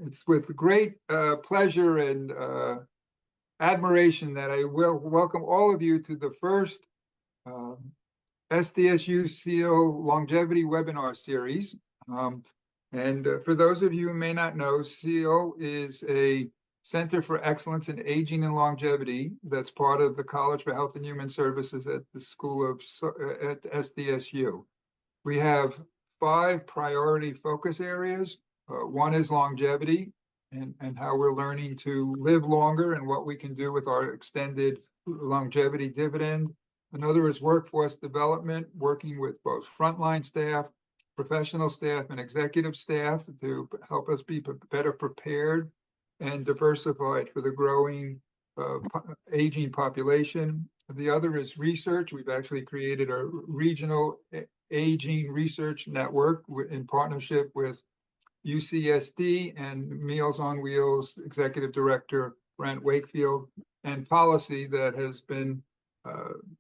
It's with great pleasure and admiration that I will welcome all of you to the first SDSU SEAL Longevity Webinar Series. For those of you who may not know, SEAL is a Center for Excellence in Aging and Longevity that's part of the College for Health and Human Services at the School of at SDSU. We have 5 priority focus areas. One is longevity and how we're learning to live longer and what we can do with our extended longevity dividend. Another is workforce development, working with both frontline staff, professional staff, and executive staff to help us be better prepared and diversified for the growing aging population. The other is research. We've actually created a regional aging research network in partnership with UCSD and Meals on Wheels Executive Director Brent Wakefield, and policy that has been,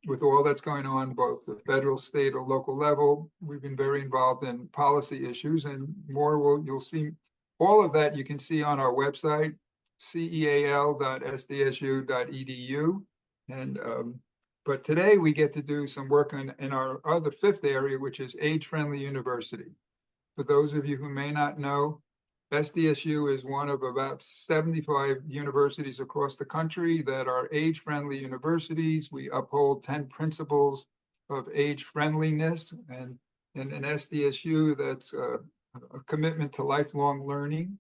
with all that's going on, both the federal, state, or local level, we've been very involved in policy issues, and more you'll see. All of that you can see on our website, ceal.sdsu.edu. But today we get to do some work in our other 5th area, which is age-friendly university. For those of you who may not know, SDSU is one of about 75 universities across the country that are age-friendly universities. We uphold 10 principles of age-friendliness, and in SDSU, that's a commitment to lifelong learning.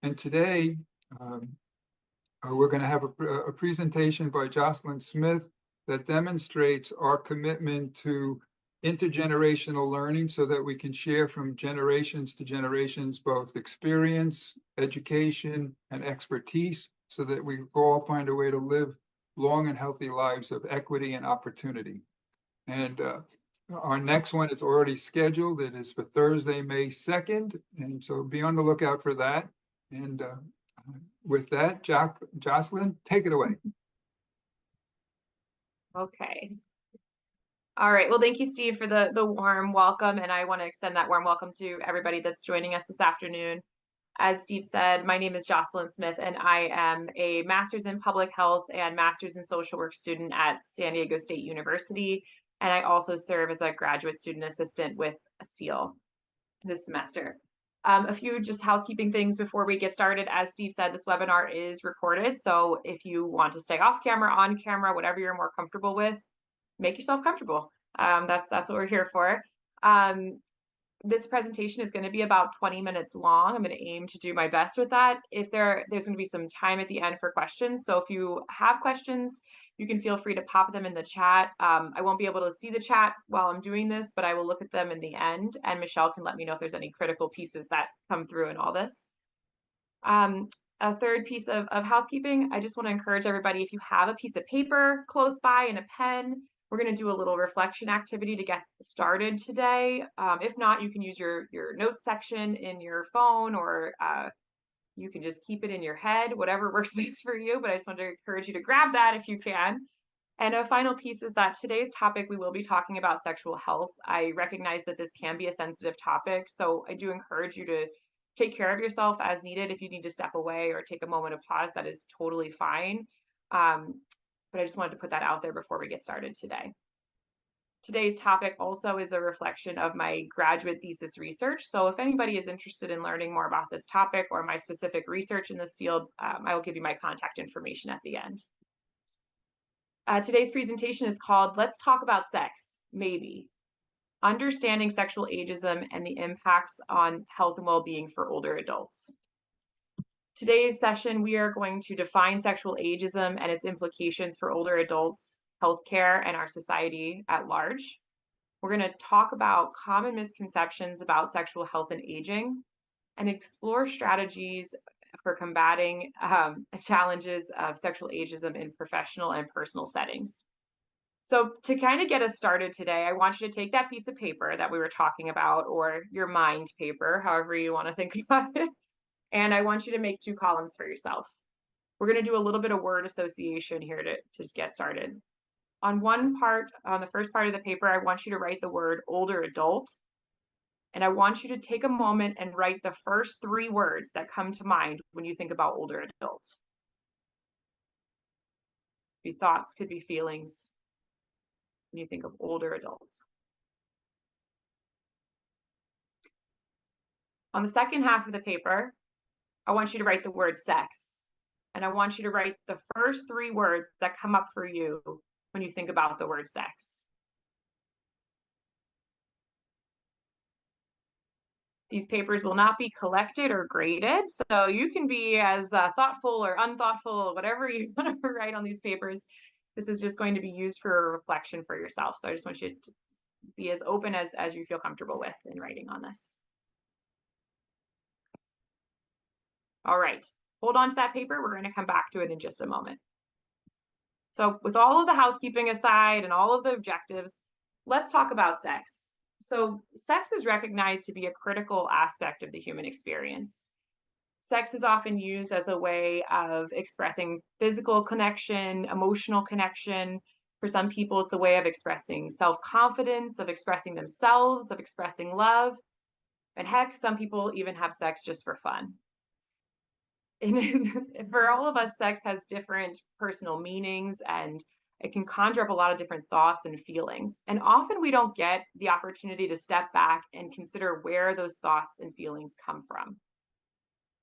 And today, we're going to have a presentation by Jocelyn Smith that demonstrates our commitment to intergenerational learning so that we can share from generations to generations both experience, education, and expertise so that we all find a way to live long and healthy lives of equity and opportunity. And our next one is already scheduled. It is for Thursday, May 2nd. And so be on the lookout for that. And with that, Jocelyn, take it away. Okay. All right. Well, thank you, Steve, for the warm welcome. And I want to extend that warm welcome to everybody that's joining us this afternoon. As Steve said, my name is Jocelyn Smith, and I am a master's in public health and master's in social work student at San Diego State University. And I also serve as a graduate student assistant with SEAL this semester. A few just housekeeping things before we get started. As Steve said, this webinar is recorded. So if you want to stay off camera, on camera, whatever you're more comfortable with, make yourself comfortable. That's what we're here for. This presentation is going to be about 20 minutes long. I'm going to aim to do my best with that. If there's going to be some time at the end for questions. So if you have questions, you can feel free to pop them in the chat. I won't be able to see the chat while I'm doing this, but I will look at them in the end. And Michelle can let me know if there's any critical pieces that come through in all this. A third piece of housekeeping, I just want to encourage everybody, if you have a piece of paper close by and a pen, we're going to do a little reflection activity to get started today. If not, you can use your notes section in your phone, or you can just keep it in your head, whatever works best for you. But I just want to encourage you to grab that if you can. And a final piece is that today's topic, we will be talking about sexual health. I recognize that this can be a sensitive topic, so I do encourage you to take care of yourself as needed. If you need to step away or take a moment of pause, that is totally fine. But I just wanted to put that out there before we get started today. Today's topic also is a reflection of my graduate thesis research. So if anybody is interested in learning more about this topic or my specific research in this field, I will give you my contact information at the end. Today's presentation is called Let's Talk About Sex, Maybe. Understanding Sexual Ageism and the Impacts on Health and Well-Being for Older Adults. Today's session, we are going to define sexual ageism and its implications for older adults, healthcare, and our society at large. We're going to talk about common misconceptions about sexual health and aging, and explore strategies for combating challenges of sexual ageism in professional and personal settings. So to kind of get us started today, I want you to take that piece of paper that we were talking about, or your mind paper, however you want to think about it. And I want you to make 2 columns for yourself. We're going to do a little bit of word association here to get started. On the first part of the paper, I want you to write the word older adult. And I want you to take a moment and write the first 3 words that come to mind when you think about older adults. Could be thoughts, could be feelings when you think of older adults. On the second half of the paper, I want you to write the word sex. And I want you to write the first 3 words that come up for you when you think about the word sex. These papers will not be collected or graded, so you can be as thoughtful or unthoughtful, whatever you want to write on these papers. This is just going to be used for reflection for yourself. So I just want you to be as open as you feel comfortable with in writing on this. All right, hold on to that paper. We're going to come back to it in just a moment. So with all of the housekeeping aside and all of the objectives, let's talk about sex. So sex is recognized to be a critical aspect of the human experience. Sex is often used as a way of expressing physical connection, emotional connection. For some people, it's a way of expressing self-confidence, of expressing themselves, of expressing love. And heck, some people even have sex just for fun. And for all of us, sex has different personal meanings, and it can conjure up a lot of different thoughts and feelings. And often we don't get the opportunity to step back and consider where those thoughts and feelings come from.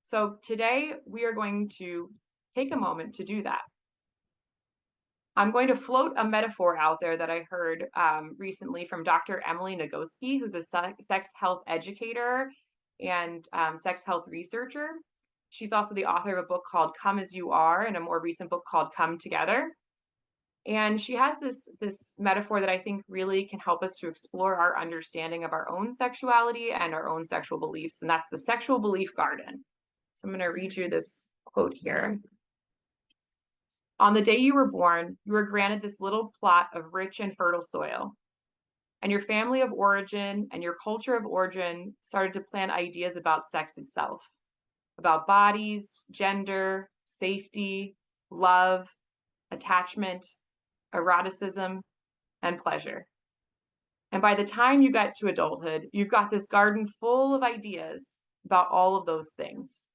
So today we are going to take a moment to do that. I'm going to float a metaphor out there that I heard recently from Dr. Emily Nagoski, who's a sex health educator and sex health researcher. She's also the author of a book called Come As You Are and a more recent book called Come Together. And she has this metaphor that I think really can help us to explore our understanding of our own sexuality and our own sexual beliefs, and that's the sexual belief garden. So I'm going to read you this quote here. On the day you were born, you were granted this little plot of rich and fertile soil. And your family of origin and your culture of origin started to plant ideas about sex itself, about bodies, gender, safety, love, attachment, eroticism, and pleasure. And by the time you got to adulthood, you've got this garden full of ideas about all of those things.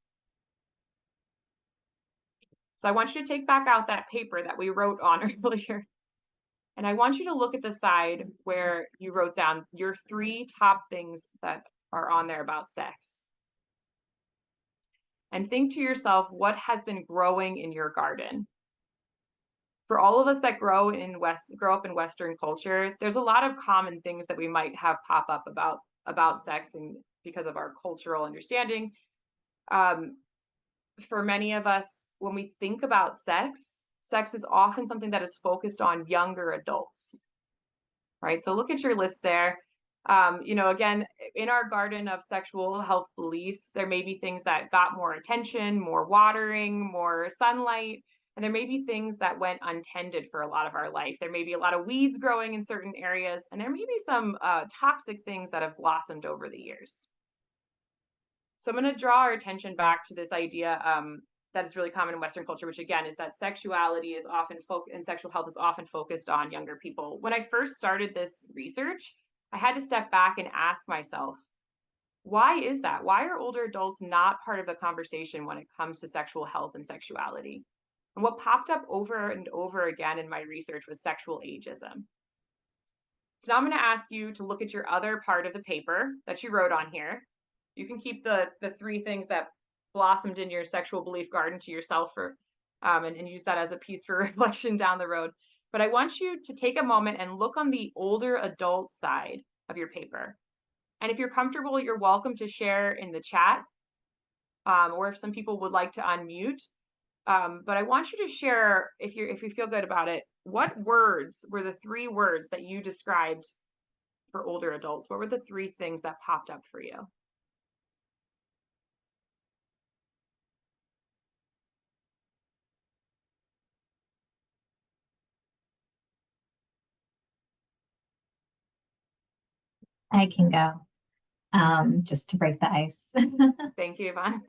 So I want you to take back out that paper that we wrote on earlier. And I want you to look at the side where you wrote down your 3 top things that are on there about sex. And think to yourself, what has been growing in your garden? For all of us that grow up in Western culture, there's a lot of common things that we might have pop up about sex, and because of our cultural understanding. For many of us, when we think about sex is often something that is focused on younger adults, right? So look at your list there. Again, in our garden of sexual health beliefs, there may be things that got more attention, more watering, more sunlight, and there may be things that went untended for a lot of our life. There may be a lot of weeds growing in certain areas, and there may be some toxic things that have blossomed over the years. So I'm going to draw our attention back to this idea that is really common in Western culture, which again is that sexuality is often and sexual health is often focused on younger people. When I first started this research, I had to step back and ask myself, why is that? Why are older adults not part of the conversation when it comes to sexual health and sexuality? And what popped up over and over again in my research was sexual ageism. So now I'm going to ask you to look at your other part of the paper that you wrote on here. You can keep the 3 things that blossomed in your sexual belief garden to yourself and use that as a piece for reflection down the road. But I want you to take a moment and look on the older adult side of your paper. And if you're comfortable, you're welcome to share in the chat, or if some people would like to unmute. But I want you to share, if you feel good about it, what words were the 3 words that you described for older adults? What were the 3 things that popped up for you? I can go, just to break the ice. Thank you, Yvonne.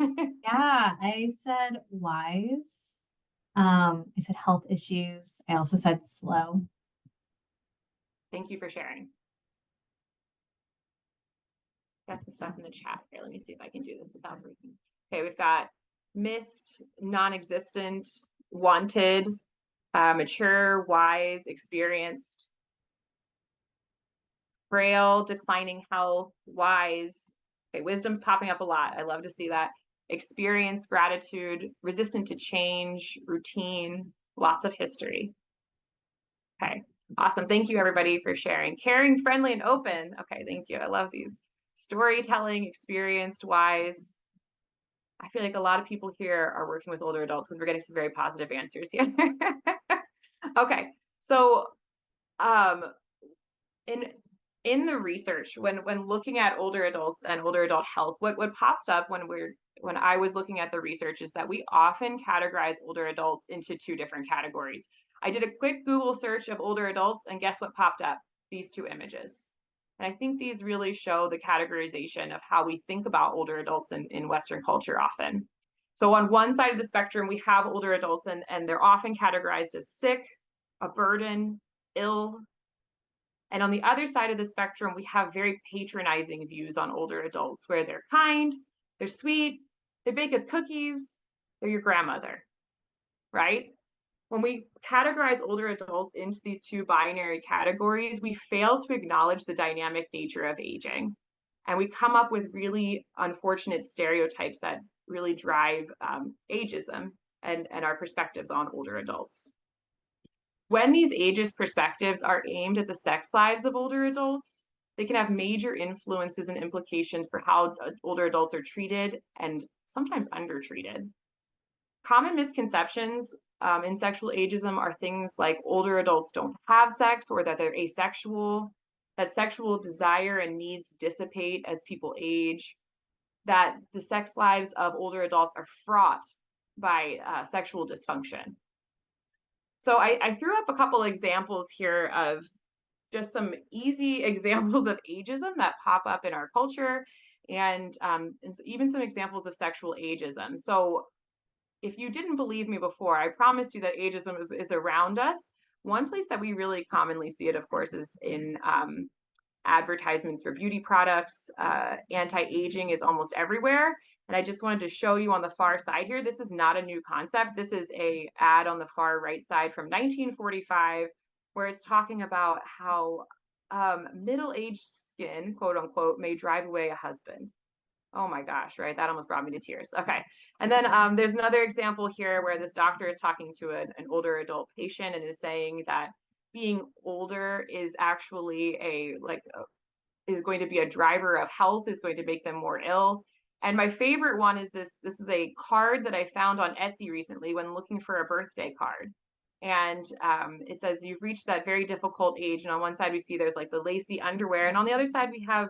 Yeah, I said wise. I said health issues. I also said slow. Thank you for sharing. Got some stuff in the chat here. Let me see if I can do this without breaking. Okay, we've got missed, non-existent, wanted, mature, wise, experienced, frail, declining health, wise. Okay, wisdom's popping up a lot. I love to see that. Experience, gratitude, resistant to change, routine, lots of history. Okay, awesome. Thank you, everybody, for sharing. Caring, friendly, and open. Okay, thank you. I love these. Storytelling, experienced, wise. I feel like a lot of people here are working with older adults because we're getting some very positive answers here. Okay, so in the research, when looking at older adults and older adult health, what pops up when I was looking at the research is that we often categorize older adults into two different categories. I did a quick Google search of older adults, and guess what popped up? These two images. And I think these really show the categorization of how we think about older adults in Western culture often. So on one side of the spectrum, we have older adults, and they're often categorized as sick, a burden, ill. And on the other side of the spectrum, we have very patronizing views on older adults, where they're kind, they're sweet, they bake us cookies, they're your grandmother, right? When we categorize older adults into these two binary categories, we fail to acknowledge the dynamic nature of aging. And we come up with really unfortunate stereotypes that really drive ageism and our perspectives on older adults. When these ageist perspectives are aimed at the sex lives of older adults, they can have major influences and implications for how older adults are treated and sometimes undertreated. Common misconceptions in sexual ageism are things like older adults don't have sex, or that they're asexual, that sexual desire and needs dissipate as people age, that the sex lives of older adults are fraught by sexual dysfunction. So I threw up a couple examples here of just some easy examples of ageism that pop up in our culture, and even some examples of sexual ageism. So if you didn't believe me before, I promise you that ageism is around us. One place that we really commonly see it, of course, is in advertisements for beauty products. Anti-aging is almost everywhere. And I just wanted to show you on the far side here, this is not a new concept. This is an ad on the far right side from 1945, where it's talking about how middle-aged skin, quote unquote, may drive away a husband. Oh my gosh, right? That almost brought me to tears. Okay. And then there's another example here where this doctor is talking to an older adult patient and is saying that being older is actually is going to be a driver of health, is going to make them more ill. And my favorite one is this is a card that I found on Etsy recently when looking for a birthday card. And it says, you've reached that very difficult age. And on one side we see there's like the lacy underwear, and on the other side we have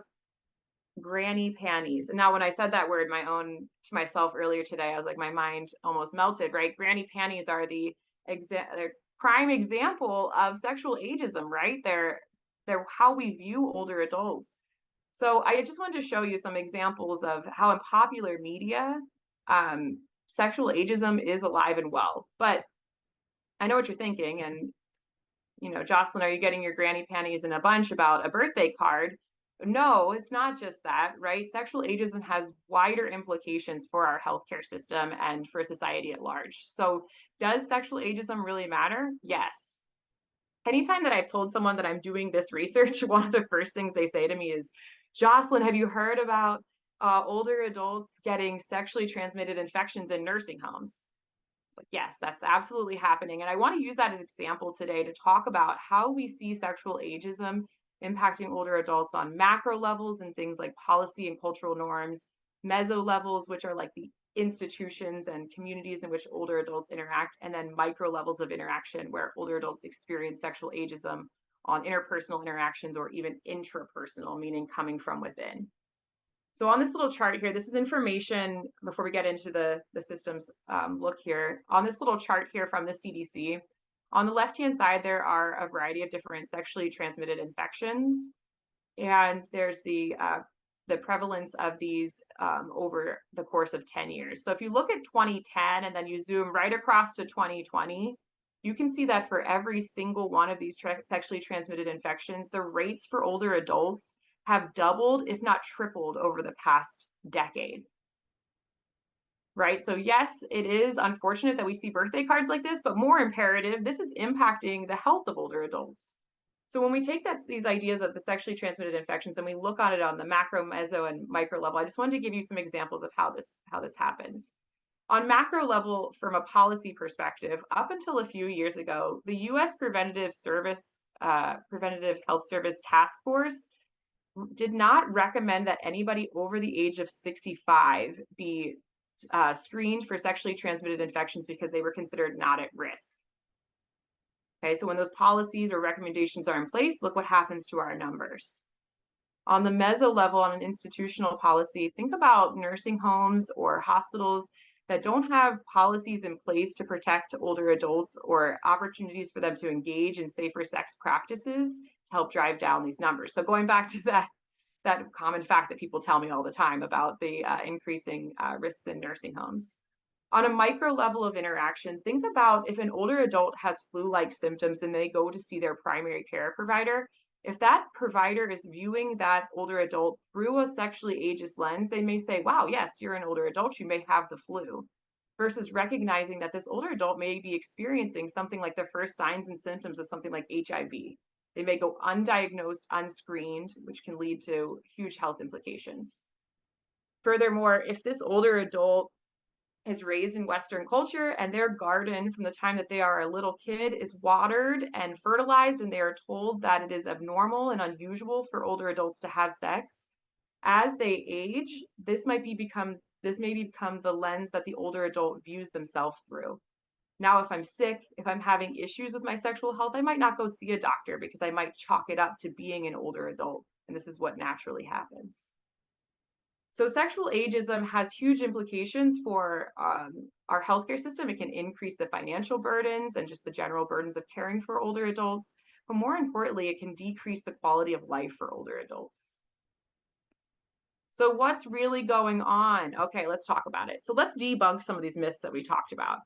granny panties. And now when I said that word to myself earlier today, I was like, my mind almost melted, right? Granny panties are the prime example of sexual ageism, right? They're how we view older adults. So I just wanted to show you some examples of how in popular media, sexual ageism is alive and well. But I know what you're thinking. And, you know, Jocelyn, are you getting your granny panties in a bunch about a birthday card? No, it's not just that, right? Sexual ageism has wider implications for our healthcare system and for society at large. So does sexual ageism really matter? Yes. Anytime that I've told someone that I'm doing this research, one of the first things they say to me is, Jocelyn, have you heard about older adults getting sexually transmitted infections in nursing homes? It's like, yes, that's absolutely happening. And I want to use that as an example today to talk about how we see sexual ageism impacting older adults on macro levels and things like policy and cultural norms, meso levels, which are like the institutions and communities in which older adults interact, and then micro levels of interaction where older adults experience sexual ageism on interpersonal interactions or even intrapersonal, meaning coming from within. So on this little chart here, this is information before we get into the systems look here. On this little chart here from the CDC, on the left-hand side, there are a variety of different sexually transmitted infections, and there's the prevalence of these over the course of 10 years. So if you look at 2010 and then you zoom right across to 2020, you can see that for every single one of these sexually transmitted infections, the rates for older adults have doubled, if not tripled, over the past decade. Right? So yes, it is unfortunate that we see birthday cards like this, but more imperative, this is impacting the health of older adults. So when we take these ideas of the sexually transmitted infections and we look at it on the macro, meso, and micro level, I just wanted to give you some examples of how this happens. On macro level, from a policy perspective, up until a few years ago, the U.S. Preventive Health Service Task Force did not recommend that anybody over the age of 65 be screened for sexually transmitted infections because they were considered not at risk. Okay, so when those policies or recommendations are in place, look what happens to our numbers. On the meso level, on an institutional policy, think about nursing homes or hospitals that don't have policies in place to protect older adults or opportunities for them to engage in safer sex practices to help drive down these numbers. So going back to that common fact that people tell me all the time about the increasing risks in nursing homes. On a micro level of interaction, think about if an older adult has flu-like symptoms and they go to see their primary care provider. If that provider is viewing that older adult through a sexually ageist lens, they may say, wow, yes, you're an older adult, you may have the flu, versus recognizing that this older adult may be experiencing something like the first signs and symptoms of something like HIV. They may go undiagnosed, unscreened, which can lead to huge health implications. Furthermore, if this older adult is raised in Western culture and their garden from the time that they are a little kid is watered and fertilized, and they are told that it is abnormal and unusual for older adults to have sex, as they age, this may become the lens that the older adult views themselves through. Now, if I'm sick, if I'm having issues with my sexual health, I might not go see a doctor because I might chalk it up to being an older adult. And this is what naturally happens. So sexual ageism has huge implications for our healthcare system. It can increase the financial burdens and just the general burdens of caring for older adults. But more importantly, it can decrease the quality of life for older adults. So what's really going on? Okay, let's talk about it. So let's debunk some of these myths that we talked about.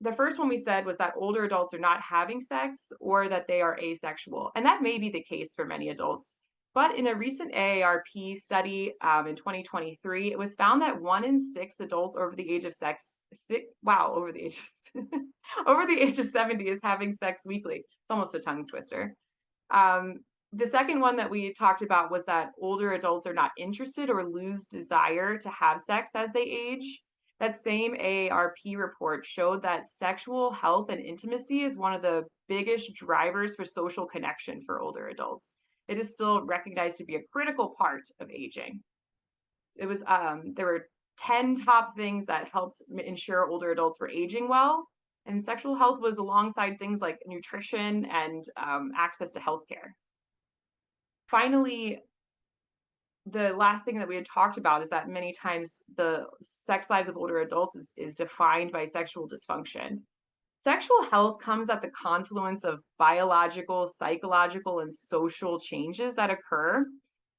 The first one we said was that older adults are not having sex or that they are asexual. And that may be the case for many adults. But in a recent AARP study in 2023, it was found that 1 in 6 adults over the age of over the age of 70 is having sex weekly. It's almost a tongue twister. The second one that we talked about was that older adults are not interested or lose desire to have sex as they age. That same AARP report showed that sexual health and intimacy is one of the biggest drivers for social connection for older adults. It is still recognized to be a critical part of aging. It was there were 10 top things that helped ensure older adults were aging well, and sexual health was alongside things like nutrition and access to healthcare. Finally, the last thing that we had talked about is that many times the sex lives of older adults is defined by sexual dysfunction. Sexual health comes at the confluence of biological, psychological, and social changes that occur.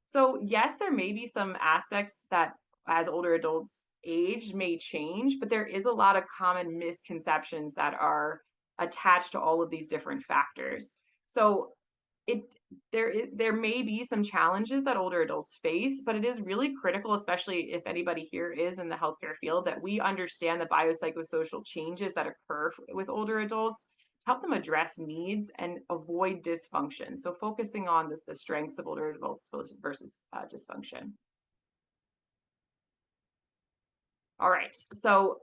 So yes, there may be some aspects that as older adults age may change, but there is a lot of common misconceptions that are attached to all of these different factors. So there may be some challenges that older adults face, but it is really critical, especially if anybody here is in the healthcare field, that we understand the biopsychosocial changes that occur with older adults to help them address needs and avoid dysfunction. So focusing on the strengths of older adults versus dysfunction. All right, so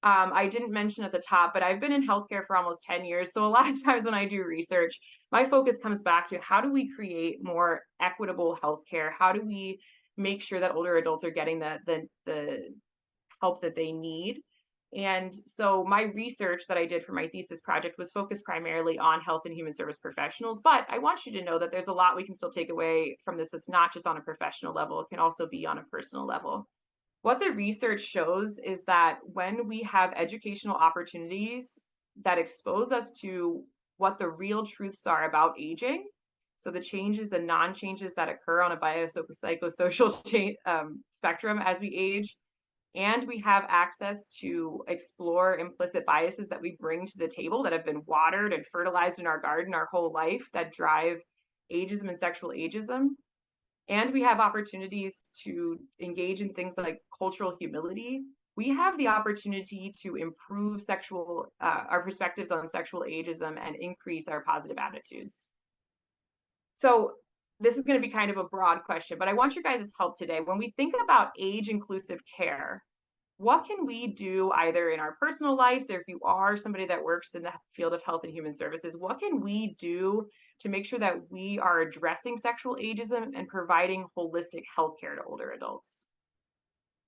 I didn't mention at the top, but I've been in healthcare for almost 10 years. So a lot of times when I do research, my focus comes back to how do we create more equitable healthcare? How do we make sure that older adults are getting the help that they need? And so my research that I did for my thesis project was focused primarily on health and human service professionals. But I want you to know that there's a lot we can still take away from this that's not just on a professional level, it can also be on a personal level. What the research shows is that when we have educational opportunities that expose us to what the real truths are about aging, so the changes and non-changes that occur on a biopsychosocial spectrum as we age, and we have access to explore implicit biases that we bring to the table that have been watered and fertilized in our garden our whole life that drive ageism and sexual ageism. And we have opportunities to engage in things like cultural humility. We have the opportunity to improve our perspectives on sexual ageism and increase our positive attitudes. So this is going to be kind of a broad question, but I want your guys' help today. When we think about age-inclusive care, what can we do either in our personal lives, or if you are somebody that works in the field of health and human services, what can we do to make sure that we are addressing sexual ageism and providing holistic health care to older adults?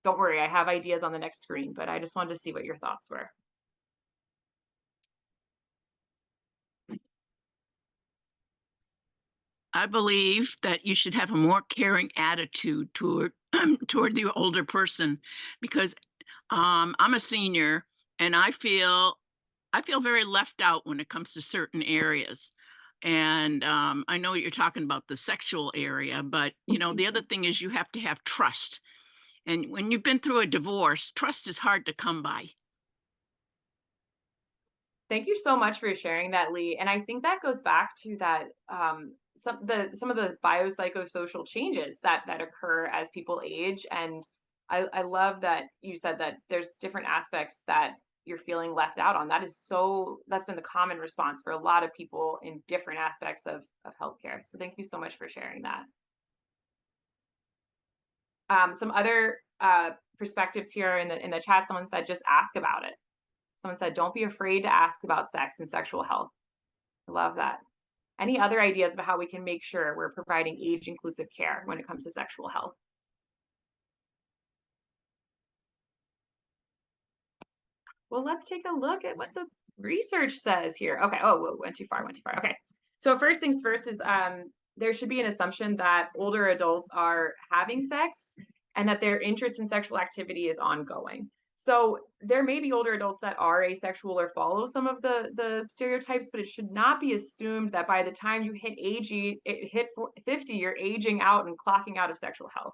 Don't worry, I have ideas on the next screen, but I just wanted to see what your thoughts were. I believe that you should have a more caring attitude toward toward the older person, because I'm a senior and I feel very left out when it comes to certain areas. And I know you're talking about the sexual area, but you know, the other thing is you have to have trust. And when you've been through a divorce, trust is hard to come by. Thank you so much for sharing that, Lee. And I think that goes back to that some of the biopsychosocial changes that occur as people age. And I love that you said that there's different aspects that you're feeling left out on. That's been the common response for a lot of people in different aspects of healthcare. So thank you so much for sharing that. Some other perspectives here in the chat, someone said, just ask about it. Someone said, don't be afraid to ask about sex and sexual health. I love that. Any other ideas of how we can make sure we're providing age-inclusive care when it comes to sexual health? Well, let's take a look at what the research says here. Okay. Oh, went too far. Okay. So first things first is there should be an assumption that older adults are having sex and that their interest in sexual activity is ongoing. So there may be older adults that are asexual or follow some of the stereotypes, but it should not be assumed that by the time you hit 50, you're aging out and clocking out of sexual health.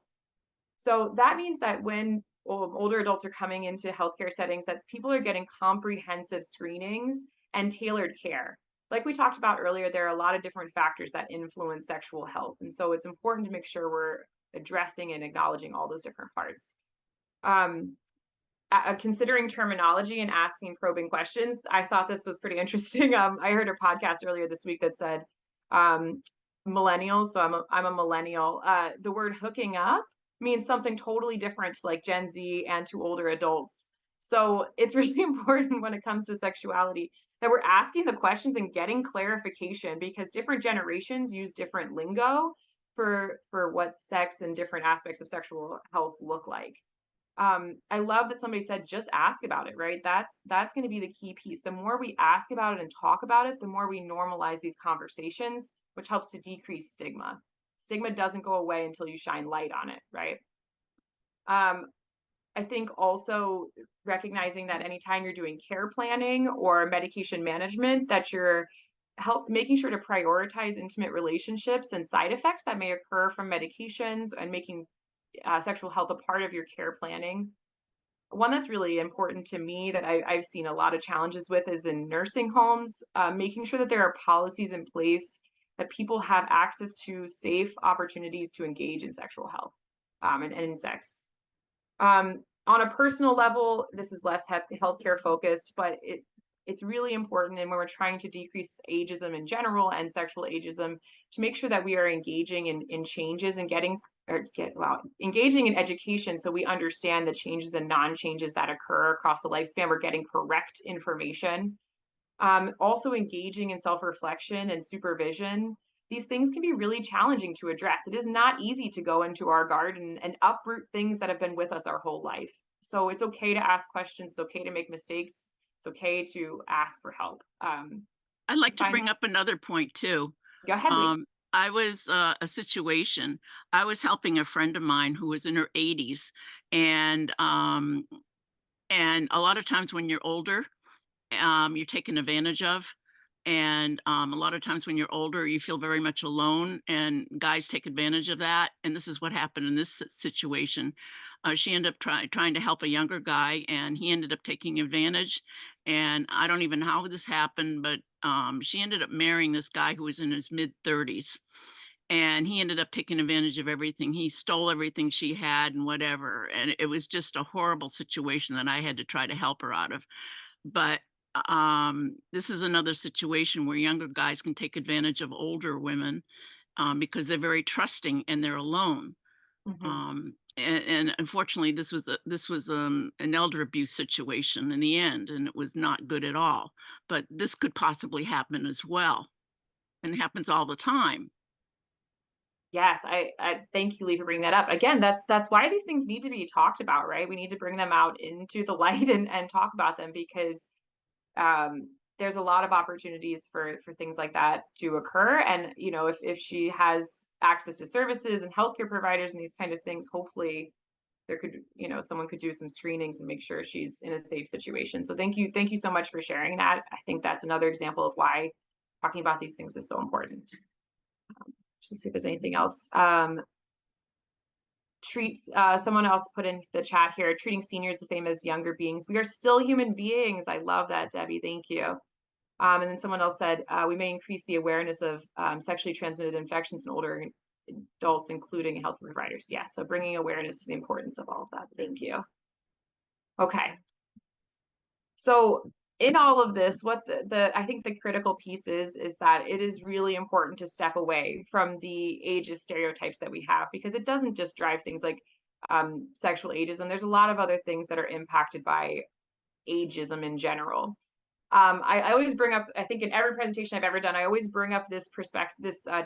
So that means that when older adults are coming into healthcare settings, that people are getting comprehensive screenings and tailored care. Like we talked about earlier, there are a lot of different factors that influence sexual health. And so it's important to make sure we're addressing and acknowledging all those different parts. Considering terminology and asking probing questions, I thought this was pretty interesting. I heard a podcast earlier this week that said millennials. So I'm a millennial. The word hooking up means something totally different to like Gen Z and to older adults. So it's really important when it comes to sexuality that we're asking the questions and getting clarification, because different generations use different lingo for what sex and different aspects of sexual health look like. I love that somebody said, just ask about it, right? That's going to be the key piece. The more we ask about it and talk about it, the more we normalize these conversations, which helps to decrease stigma. Stigma doesn't go away until you shine light on it, right? I think also recognizing that anytime you're doing care planning or medication management, that you're making sure to prioritize intimate relationships and side effects that may occur from medications, and making sexual health a part of your care planning. One that's really important to me that I've seen a lot of challenges with is in nursing homes, making sure that there are policies in place that people have access to safe opportunities to engage in sexual health and in sex. On a personal level, this is less healthcare focused, but it's really important, and when we're trying to decrease ageism in general and sexual ageism, to make sure that we are engaging in changes and engaging in education, so we understand the changes and non-changes that occur across the lifespan. We're getting correct information. Also engaging in self-reflection and supervision. These things can be really challenging to address. It is not easy to go into our garden and uproot things that have been with us our whole life. So it's okay to ask questions. It's okay to make mistakes. It's okay to ask for help. I'd like to bring up another point too. Go ahead, Lee. I was a situation. I was helping a friend of mine who was in her 80s, and a lot of times when you're older, you're taken advantage of. And a lot of times when you're older, you feel very much alone, and guys take advantage of that. And this is what happened in this situation. She ended up trying to help a younger guy, and he ended up taking advantage. And I don't even know how this happened, but she ended up marrying this guy who was in his mid-30s. and he ended up taking advantage of everything. He stole everything she had and whatever, and it was just a horrible situation that I had to try to help her out of. But this is another situation where younger guys can take advantage of older women because they're very trusting and they're alone. And unfortunately, this was an elder abuse situation in the end, and it was not good at all. But this could possibly happen as well, and it happens all the time. Yes, I thank you, Lee, for bringing that up. Again, that's why these things need to be talked about, right? We need to bring them out into the light and talk about them, because there's a lot of opportunities for things like that to occur. And if she has access to services and healthcare providers and these kind of things, hopefully there could someone could do some screenings and make sure she's in a safe situation. So thank you so much for sharing that. I think that's another example of why talking about these things is so important. Let's see if there's anything else. Someone else put in the chat here, treating seniors the same as younger beings. We are still human beings. I love that, Debbie. Thank you. And then someone else said, we may increase the awareness of sexually transmitted infections in older adults, including health providers. Yeah, so bringing awareness to the importance of all of that. Thank you. Okay. So in all of this, what I think the critical piece is that it is really important to step away from the ageist stereotypes that we have, because it doesn't just drive things like sexual ageism. There's a lot of other things that are impacted by ageism in general. I always bring up, I think in every presentation I've ever done, I always bring up this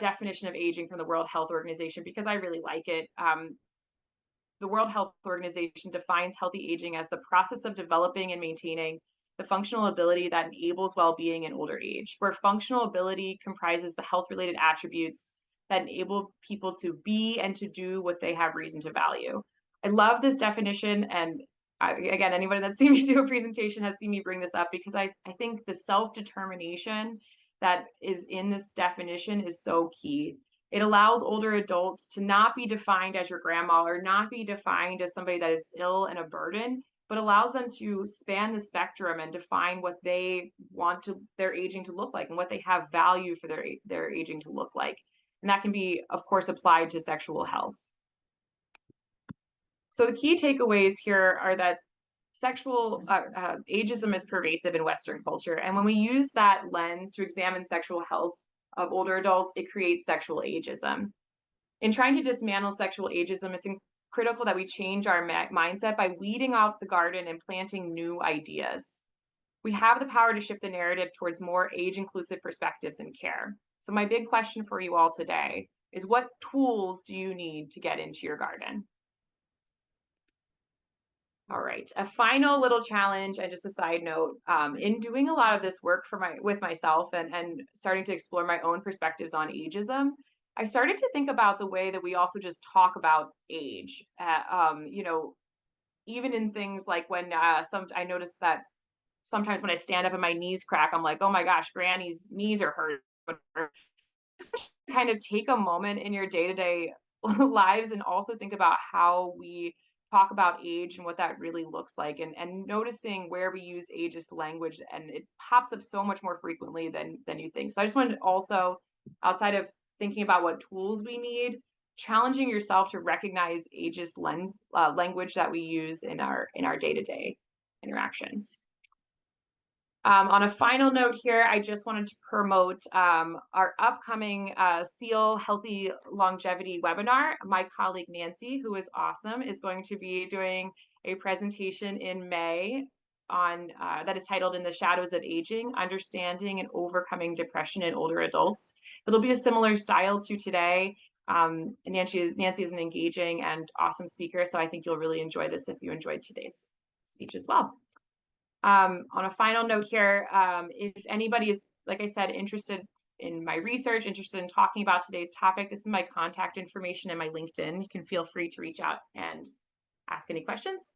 definition of aging from the World Health Organization, because I really like it. The World Health Organization defines healthy aging as the process of developing and maintaining the functional ability that enables well-being in older age, where functional ability comprises the health-related attributes that enable people to be and to do what they have reason to value. I love this definition, and again, anybody that's seen me do a presentation has seen me bring this up, because I think the self-determination that is in this definition is so key. It allows older adults to not be defined as your grandma, or not be defined as somebody that is ill and a burden, but allows them to span the spectrum and define what they want their aging to look like, and what they have value for their aging to look like. And that can be, of course, applied to sexual health. So the key takeaways here are that sexual ageism is pervasive in Western culture. And when we use that lens to examine sexual health of older adults, it creates sexual ageism. In trying to dismantle sexual ageism, it's critical that we change our mindset by weeding out the garden and planting new ideas. We have the power to shift the narrative towards more age-inclusive perspectives and care. So my big question for you all today is, what tools do you need to get into your garden? All right, a final little challenge, and just a side note, in doing a lot of this work with myself and starting to explore my own perspectives on ageism, I started to think about the way that we also just talk about age. Even in things like when I noticed that sometimes when I stand up and my knees crack, I'm like, oh my gosh, Granny's knees are hurt. Kind of take a moment in your day-to-day lives and also think about how we talk about age and what that really looks like, and noticing where we use ageist language, and it pops up so much more frequently than you think. So I just wanted to also, outside of thinking about what tools we need, challenging yourself to recognize ageist language that we use in our day-to-day interactions. On a final note here, I just wanted to promote our upcoming SEAL Healthy Longevity webinar. My colleague Nancy, who is awesome, is going to be doing a presentation in May on that is titled "In the Shadows of Aging: Understanding and Overcoming Depression in Older Adults." It'll be a similar style to today. Nancy is an engaging and awesome speaker, so I think you'll really enjoy this if you enjoyed today's speech as well. On a final note here, if anybody is, like I said, interested in my research, interested in talking about today's topic, this is my contact information and my LinkedIn. You can feel free to reach out and ask any questions.